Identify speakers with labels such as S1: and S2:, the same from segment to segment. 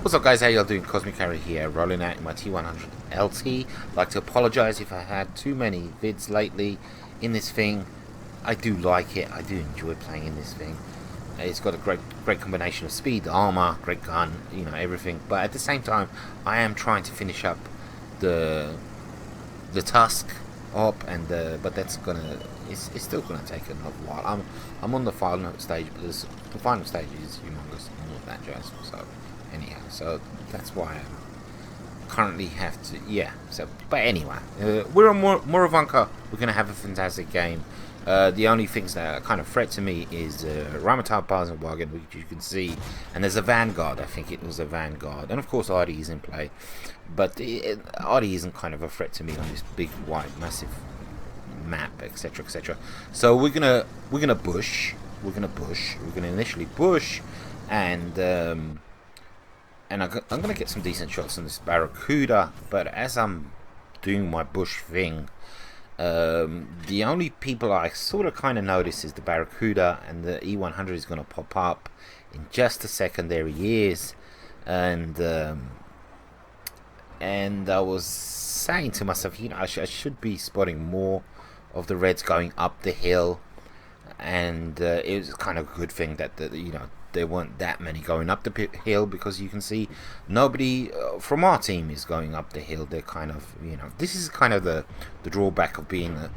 S1: What's up guys, how y'all doing? Cosmic Carry here, rolling out in my T100 LT. Like to apologise if I had too many vids lately in this thing. I do like it, I do enjoy playing in this thing. It's got a great combination of speed, armour, great gun, you know, everything. But at the same time, I am trying to finish up the Tusk op, and but that's gonna, it's still gonna take another while. I'm on the final stage, but the final stage is humongous and all of that jazz. So anyhow, so that's why I currently have to, yeah. So, but anyway, we're on Moravanka. We're gonna have a fantastic game. The only things that kind of threat to me is Ramatar Wagon, which you can see, and there's a Vanguard. I think it was a Vanguard, and of course Artie is in play, but Artie isn't kind of a threat to me on this big, wide, massive map, etc., etc. So we're gonna bush. We're gonna initially bush, and I'm gonna get some decent shots on this Barracuda. But as I'm doing my bush thing, the only people I sort of kind of notice is the Barracuda, and the E100 is going to pop up in just a second. There he is, and I was saying to myself, you know, I should be spotting more of the Reds going up the hill, and it was kind of a good thing that you know, there weren't that many going up the hill, because you can see nobody from our team is going up the hill. They're kind of, you know, this is kind of the drawback of being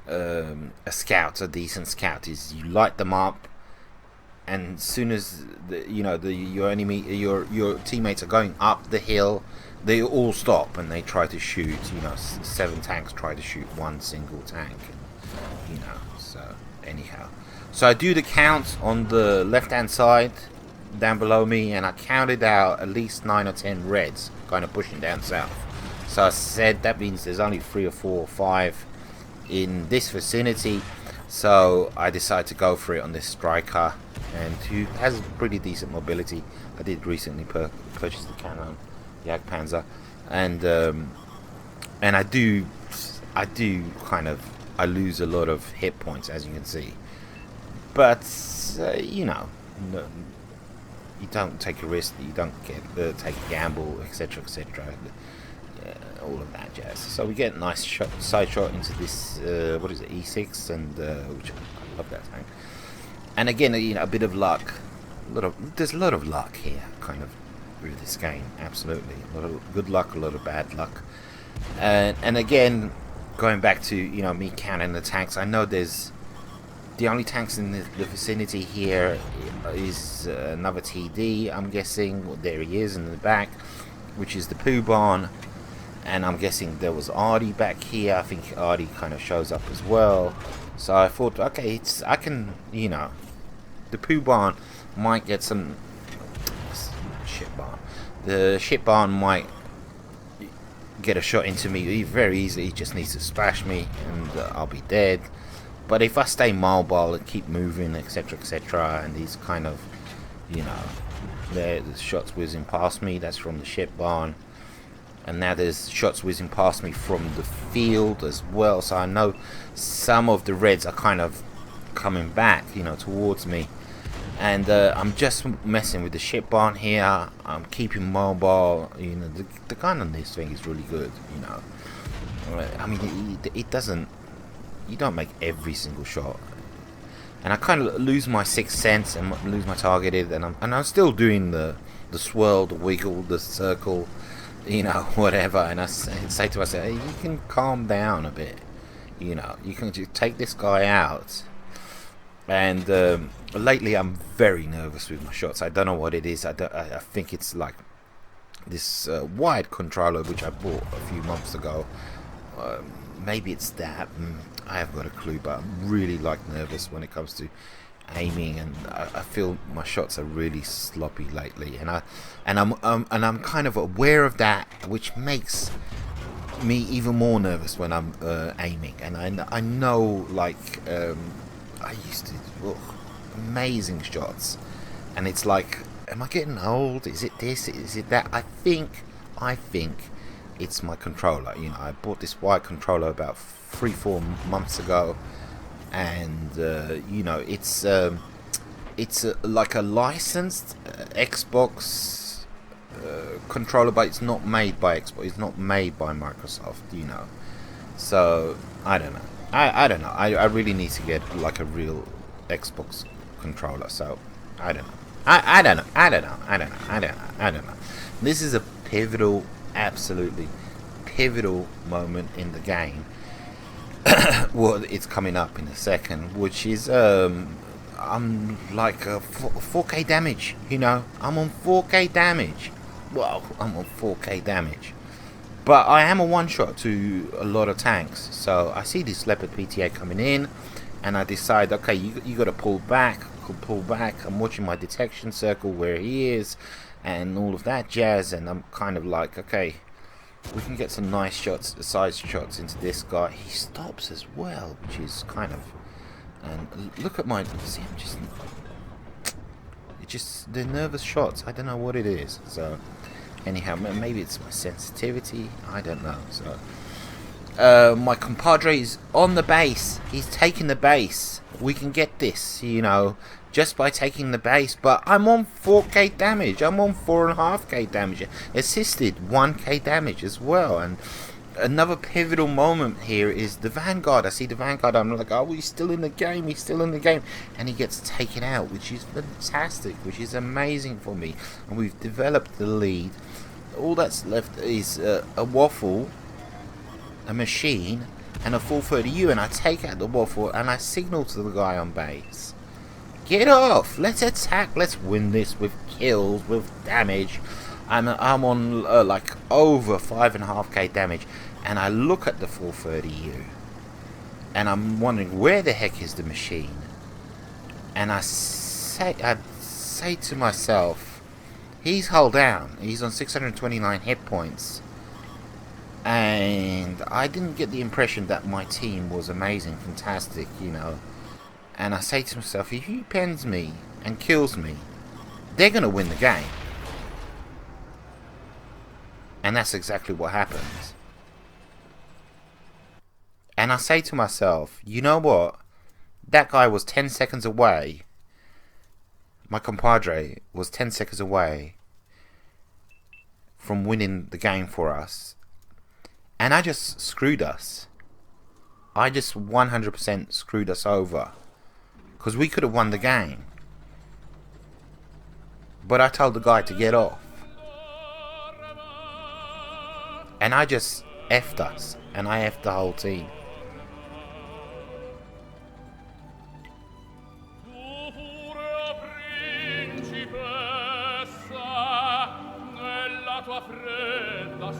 S1: a scout, a decent scout, is you light them up, and as soon as your teammates are going up the hill, they all stop and they try to shoot. You know, 7 tanks try to shoot one single tank, and, you know, so anyhow. So I do the count on the left hand side down below me, and I counted out at least 9 or 10 Reds kind of pushing down south. So I said that means there's only 3 or 4 or 5 in this vicinity. So I decided to go for it on this striker, and who has pretty decent mobility. I did recently purchase the Canon Jagdpanzer, and I do kind of, I lose a lot of hit points, as you can see. But you know, no, you don't take a risk, you don't take a gamble, etc., etc. All of that jazz. So we get a nice side shot into this what is it, E6, and which I love that tank. And again, you know, a bit of luck. There's a lot of luck here, kind of, with this game. Absolutely, a lot of good luck, a lot of bad luck. And again, going back to, you know, me counting the tanks, I know there's the only tanks in the vicinity here is another TD, I'm guessing. Well, there he is in the back, which is the Poo Barn, and I'm guessing there was Artie back here. I think Artie kind of shows up as well. So I thought, okay, I can, you know, the Poo Barn might get some ship barn. The ship barn might get a shot into me very easily. He just needs to splash me, and I'll be dead. But if I stay mobile and keep moving, etc., etc., and these kind of, you know, the shots whizzing past me, that's from the ship barn, and now there's shots whizzing past me from the field as well. So I know some of the Reds are kind of coming back, you know, towards me, and I'm just messing with the ship barn here. I'm keeping mobile. You know, the gun on this thing is really good. You know, I mean, it doesn't. You don't make every single shot, and I kind of lose my sixth sense and lose my targeted, and I'm still doing the swirl, the wiggle, the circle, you know, whatever. And I say to myself, hey, you can calm down a bit, you know, you can just take this guy out. And lately I'm very nervous with my shots. I don't know what it is. I think it's like this wide controller which I bought a few months ago. Maybe it's that. I haven't got a clue, but I'm really like nervous when it comes to aiming, and I feel my shots are really sloppy lately, and I'm kind of aware of that, which makes me even more nervous when I'm aiming. And I know, like, I used to, amazing shots, and it's like, am I getting old? Is it this? Is it that? I think it's my controller. You know, I bought this white controller about 3-4 months ago, and you know, it's like a licensed Xbox controller, but it's not made by Xbox. It's not made by Microsoft, you know. So I don't know. I don't know. I really need to get like a real Xbox controller. So I don't know. I don't know. I don't know. I don't know. I don't know. I don't know. This is a pivotal, absolutely pivotal moment in the game. Well, it's coming up in a second, which is I'm like 4K damage. You know, I'm on 4K damage. Well, I'm on 4K damage. But I am a one-shot to a lot of tanks. So I see this Leopard PTA coming in, and I decide, okay, you got to pull back. Pull back. I'm watching my detection circle where he is, and all of that jazz. And I'm kind of like, okay, we can get some nice shots, side shots into this guy. He stops as well, which is kind of. And look at my. See, I'm just. It's just the nervous shots. I don't know what it is. So. Anyhow, maybe it's my sensitivity. I don't know. So, my compadre is on the base. He's taking the base. We can get this, you know, just by taking the base. But I'm on 4k damage. I'm on 4.5k damage. Assisted 1k damage as well. And another pivotal moment here is the Vanguard. I see the Vanguard. I'm like, oh, he's still in the game. He's still in the game. And he gets taken out, which is fantastic, which is amazing for me. And we've developed the lead. All that's left is a waffle, a machine, and a 430U. And I take out the waffle and I signal to the guy on base. Get off! Let's attack. Let's win this with kills, with damage. I'm on like over 5.5k damage, and I look at the 430U, and I'm wondering where the heck is the machine. And I say to myself, he's hull down. He's on 629 hit points, and I didn't get the impression that my team was amazing, fantastic, you know. And I say to myself, if he pens me and kills me, they're gonna win the game. And that's exactly what happens. And I say to myself, you know what? That guy was 10 seconds away. My compadre was 10 seconds away from winning the game for us. And I just screwed us. I just 100% screwed us over. Because we could have won the game. But I told the guy to get off. And I just effed us. And I effed the whole team.
S2: Nella tua fredda